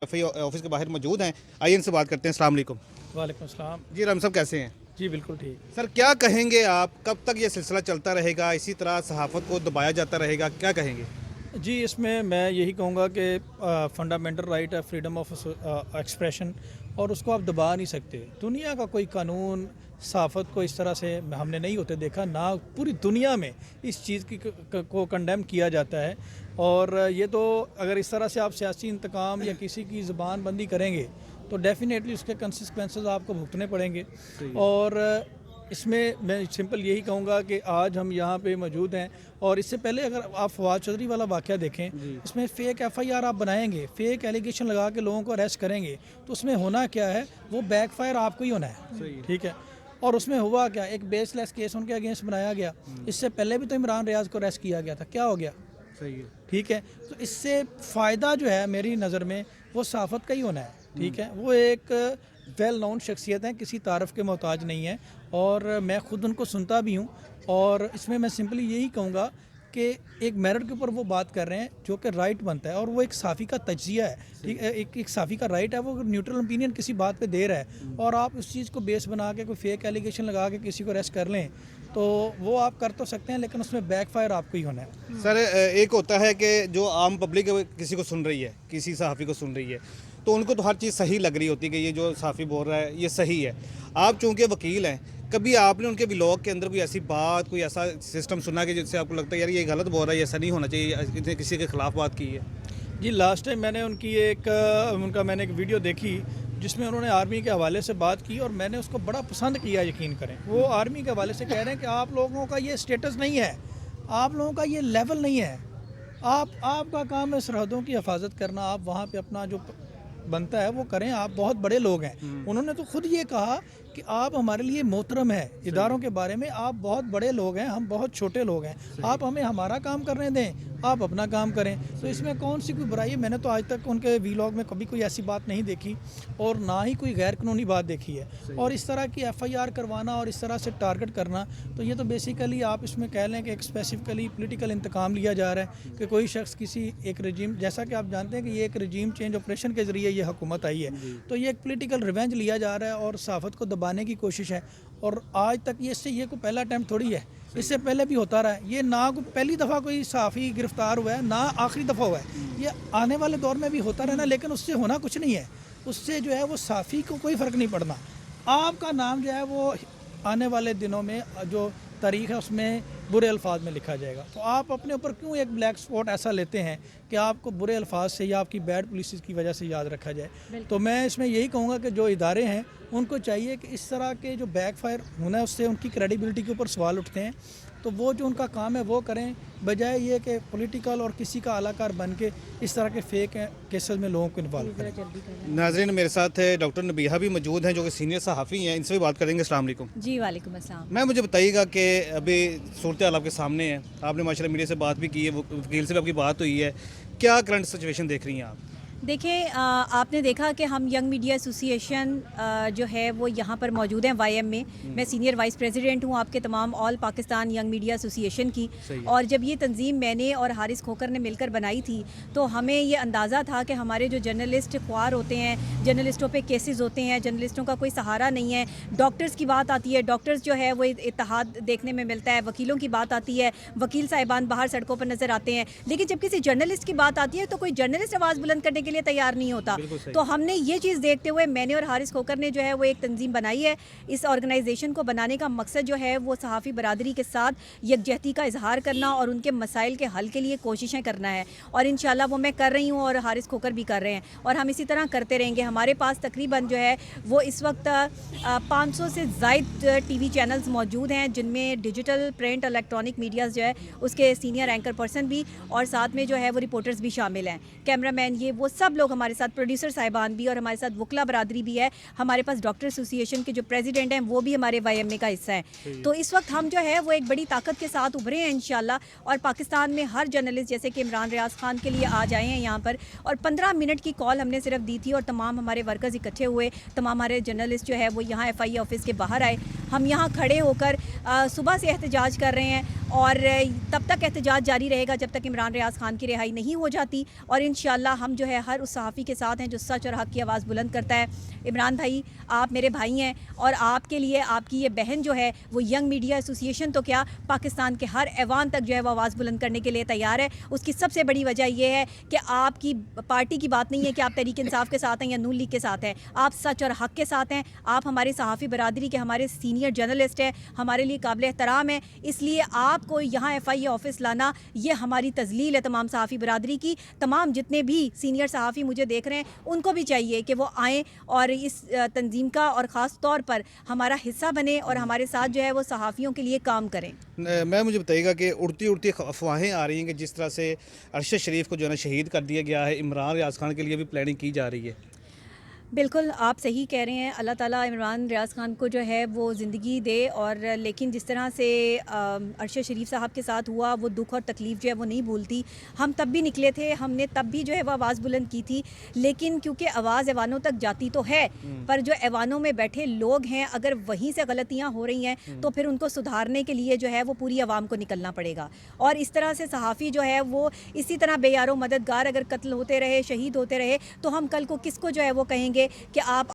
Office के बाहर मौजूद हैं, आइए इनसे बात करते हैं। अस्सलाम वालेकुम। वालेकुम सलाम। जी राम साहब कैसे हैं? जी बिल्कुल ठीक। सर क्या कहेंगे आप, कब तक ये सिलसिला चलता रहेगा, इसी तरह सहाफ़त को दबाया जाता रहेगा, क्या कहेंगे? जी इसमें मैं यही कहूँगा कि फंडामेंटल राइट है फ्रीडम ऑफ एक्सप्रेशन, और उसको आप दबा नहीं सकते। दुनिया का कोई कानून सहाफ़त को इस तरह से हमने नहीं होते देखा, ना पूरी दुनिया में इस चीज़ की को कंडेम किया जाता है। और ये तो अगर इस तरह से आप सियासी इंतकाम या किसी की ज़बान बंदी करेंगे तो डेफिनेटली उसके कंसिक्वेंसेस आपको भुगतने पड़ेंगे। और इसमें मैं सिंपल यही कहूँगा कि आज हम यहाँ पे मौजूद हैं, और इससे पहले अगर आप फवाद चौधरी वाला वाक़या देखें, इसमें फ़ेक एफआईआर आप बनाएंगे, फ़ेक एलिगेशन लगा के लोगों को अरेस्ट करेंगे, तो उसमें होना क्या है, वो बैकफायर आपको ही होना है। ठीक है। और उसमें हुआ क्या, एक बेसलेस केस उनके अगेंस्ट बनाया गया। इससे पहले भी तो इमरान रियाज को अरेस्ट किया गया था, क्या हो गया? सही है। ठीक है। तो इससे फ़ायदा जो है मेरी नज़र में वो सहाफ़त का ही होना है। ठीक है। वो एक वेल नोन शख्सियत हैं, किसी तारफ़ के मोहताज नहीं है, और मैं ख़ुद उनको सुनता भी हूँ। और इसमें मैं सिंपली यही कहूँगा कि एक मेरिट के ऊपर वो बात कर रहे हैं जो कि राइट बनता है, और वो एक साफ़ी का तज्ज़िया है। ठीक है। एक साफ़ी का राइट है, वो न्यूट्रल ओपिनियन किसी बात पे दे रहा है, और आप उस चीज़ को बेस बना के कोई फेक एलिगेशन लगा के किसी को अरेस्ट कर लें, तो वो आप कर तो सकते हैं, लेकिन उसमें बैकफायर आपको ही होना है। सर एक होता है कि जो आम पब्लिक किसी को सुन रही है, किसी सहाफ़ी को सुन रही है, तो उनको तो हर चीज़ सही लग रही होती है कि ये जो सहाफ़ी बोल रहा है ये सही है। आप चूँकि वकील हैं, कभी आपने उनके व्लॉग के अंदर कोई ऐसी बात, कोई ऐसा सिस्टम सुना कि जिससे आपको लगता है यार ये गलत बोल रहा है, ये ऐसा नहीं होना चाहिए, इसने किसी के ख़िलाफ़ बात की है? जी लास्ट टाइम मैंने मैंने एक वीडियो देखी जिसमें उन्होंने आर्मी के हवाले से बात की, और मैंने उसको बड़ा पसंद किया। यकीन करें, वो आर्मी के हवाले से कह रहे हैं कि आप लोगों का ये स्टेटस नहीं है, आप लोगों का ये लेवल नहीं है, आपका काम है सरहदों की हिफाजत करना, आप वहाँ पे अपना जो बनता है वो करें, आप बहुत बड़े लोग हैं। उन्होंने तो खुद ये कहा कि आप हमारे लिए मोहतरम है, इदारों के बारे में आप बहुत बड़े लोग हैं, हम बहुत छोटे लोग हैं, आप हमें हमारा काम करने दें, आप अपना काम करें। तो इसमें कौन सी कोई बुराई है? मैंने तो आज तक उनके वीलॉग में कभी कोई ऐसी बात नहीं देखी, और ना ही कोई गैर कानूनी बात देखी है। और इस तरह की एफआईआर करवाना और इस तरह से टारगेट करना, तो ये तो बेसिकली आप इसमें कह लें कि एक स्पेसिफिकली पॉलिटिकल इंतकाम लिया जा रहा है कि कोई शख्स किसी एक रजीम, जैसा कि आप जानते हैं कि ये एक रजीम चेंज ऑपरेशन के ज़रिए ये हुकूमत आई है, तो ये एक पॉलिटिकल रिवेंज लिया जा रहा है और सहाफ़त को दबाने की कोशिश है। और आज तक ये कोई पहला अटैम्प्ट थोड़ी है, इससे पहले भी होता रहा है। ये ना कोई पहली दफ़ा कोई सहाफ़ी गिरफ़्तार हुआ है, ना आखिरी दफ़ा हुआ है, ये आने वाले दौर में भी होता रहना, लेकिन उससे होना कुछ नहीं है। उससे जो है वो सहाफ़ी को कोई फ़र्क नहीं पड़ना। आपका नाम जो है वो आने वाले दिनों में जो तारीख़ है उसमें बुरे अल्फाज में लिखा जाएगा। तो आप अपने ऊपर क्यों एक ब्लैक स्पॉट ऐसा लेते हैं कि आपको बुरे अल्फाज से या आपकी बैड पॉलिसीज़ की वजह से याद रखा जाए? तो मैं इसमें यही कहूँगा कि जो इदारे हैं उनको चाहिए कि इस तरह के जो बैकफायर होना है उससे उनकी क्रेडिबिलिटी के ऊपर सवाल उठते हैं, तो वो जो उनका काम है वो करें, बजाय ये कि पॉलिटिकल और किसी का अलाकार बन के इस तरह के फेक केसेस में लोगों को इन्वॉल्व करें। नाज़रीन मेरे साथ डॉक्टर नबीहा भी मौजूद हैं जो कि सीनियर सहाफ़ी हैं, इनसे भी बात करेंगे। अस्सलाम वालेकुम। जी वालेकुम अस्सलाम। मैं मुझे बताइएगा कि अभी सूरत हाल आपके सामने है, आपने माशाल्लाह मीडिया से बात भी की है, वकील से भी आपकी बात हुई है, क्या करंट सिचुएशन देख रही हैं आप? देखिए आपने देखा कि हम यंग मीडिया एसोसिएशन जो है वो यहाँ पर मौजूद हैं वाईएम में। मैं सीनियर वाइस प्रेसिडेंट हूँ आपके तमाम all Pakistan young media association की। और जब ये तंजीम मैंने और हारिस खोकर ने मिलकर बनाई थी, तो हमें ये अंदाज़ा था कि हमारे जो जर्नलिस्ट ख्वार होते हैं, जर्नलिस्टों पे केसेस होते हैं, जर्नलिस्टों का कोई सहारा नहीं है। डॉक्टर्स की बात आती है, डॉक्टर्स जो है वो इत्तेहाद देखने में मिलता है। वकीलों की बात आती है, वकील साहिबान बाहर सड़कों पर नज़र आते हैं, लेकिन जब किसी जर्नलिस्ट की बात आती है तो कोई जर्नलिस्ट आवाज़ बुलंद करने के लिए तैयार नहीं होता। तो हमने ये चीज़ देखते हुए मैंने और हारिस खोकर ने जो है वो एक तंजीम बनाई है। इस ऑर्गेनाइजेशन को बनाने का मकसद जो है वो सहाफ़ी बरादरी के साथ यकजहती का इजहार करना और उनके मसाइल के हल के लिए कोशिशें करना है, और इंशाल्लाह वो मैं कर रही हूँ और हारिस खोकर भी कर रहे हैं, और हम इसी तरह करते रहेंगे। हमारे पास तकरीबन जो है वो इस वक्त 500 से ज़ायद टीवी चैनल्स मौजूद हैं, जिनमें डिजिटल, प्रिंट, इलेक्ट्रॉनिक मीडियाज़ जो है उसके सीनियर एंकर पर्सन भी, और साथ में जो है वो रिपोर्टर्स भी शामिल हैं, कैमरामैन, ये वो सब लोग हमारे साथ, प्रोड्यूसर साहिबान भी, और हमारे साथ वकला बरादरी भी है। हमारे पास डॉक्टर एसोसिएशन के जो प्रेसिडेंट हैं वो भी हमारे वाईएमए का हिस्सा है। तो इस वक्त हम जो है वो एक बड़ी ताकत के साथ उभरे हैं इंशाल्लाह, और पाकिस्तान में हर जर्नलिस्ट जैसे कि इमरान रियाज खान के लिए आज आए हैं यहाँ पर, और 15 मिनट की कॉल हमने सिर्फ दी थी, और तमाम हमारे वर्कर्स इकट्ठे हुए, तमाम हमारे जर्नलिस्ट जो है वो यहाँ FIA ऑफिस के बाहर आए। हम यहाँ खड़े होकर सुबह से एहतजाज कर रहे हैं, और तब तक एहतजाज जारी रहेगा जब तक इमरान रियाज खान की रिहाई नहीं हो जाती, और इंशाल्लाह हम जो है ہر اس صحافی کے ساتھ ہیں جو سچ اور حق کی آواز بلند کرتا ہے. عمران بھائی آپ میرے بھائی ہیں اور آپ کے لیے آپ کی یہ بہن جو ہے وہ ینگ میڈیا ایسوسی ایشن تو کیا پاکستان کے ہر ایوان تک جو ہے وہ آواز بلند کرنے کے لیے تیار ہے. اس کی سب سے بڑی وجہ یہ ہے کہ آپ کی پارٹی کی بات نہیں ہے کہ آپ تحریک انصاف کے ساتھ ہیں یا نون لیگ کے ساتھ ہیں, آپ سچ اور حق کے ساتھ ہیں. آپ ہماری صحافی برادری کے ہمارے سینئر جرنلسٹ ہیں, ہمارے لیے قابل احترام ہیں. اس لیے آپ کو یہاں ایف آئی اے آفس لانا یہ ہماری تذلیل ہے تمام صحافی برادری کی. تمام جتنے بھی سینئر صحافی مجھے دیکھ رہے ہیں ان کو بھی چاہیے کہ وہ آئیں اور اس تنظیم کا اور خاص طور پر ہمارا حصہ بنیں اور ہمارے ساتھ جو ہے وہ صحافیوں کے لیے کام کریں. میں مجھے بتائیے گا کہ اڑتی افواہیں آ رہی ہیں کہ جس طرح سے ارشد شریف کو جو ہے نا شہید کر دیا گیا ہے, عمران ریاض خان کے لیے بھی پلاننگ کی جا رہی ہے. بالکل آپ صحیح کہہ رہے ہیں. اللہ تعالیٰ عمران ریاض خان کو جو ہے وہ زندگی دے, اور لیکن جس طرح سے ارشد شریف صاحب کے ساتھ ہوا وہ دکھ اور تکلیف جو ہے وہ نہیں بھولتی. ہم تب بھی نکلے تھے, ہم نے تب بھی جو ہے وہ آواز بلند کی تھی, لیکن کیونکہ آواز ایوانوں تک جاتی تو ہے پر جو ایوانوں میں بیٹھے لوگ ہیں اگر وہیں سے غلطیاں ہو رہی ہیں تو پھر ان کو سدھارنے کے لیے جو ہے وہ پوری عوام کو نکلنا پڑے گا. اور اس طرح سے صحافی جو ہے وہ اسی طرح بے یار و مددگار اگر قتل ہوتے رہے, شہید ہوتے رہے, تو ہم کل کو کس کو جو ہے وہ کہیں گے کہ آپ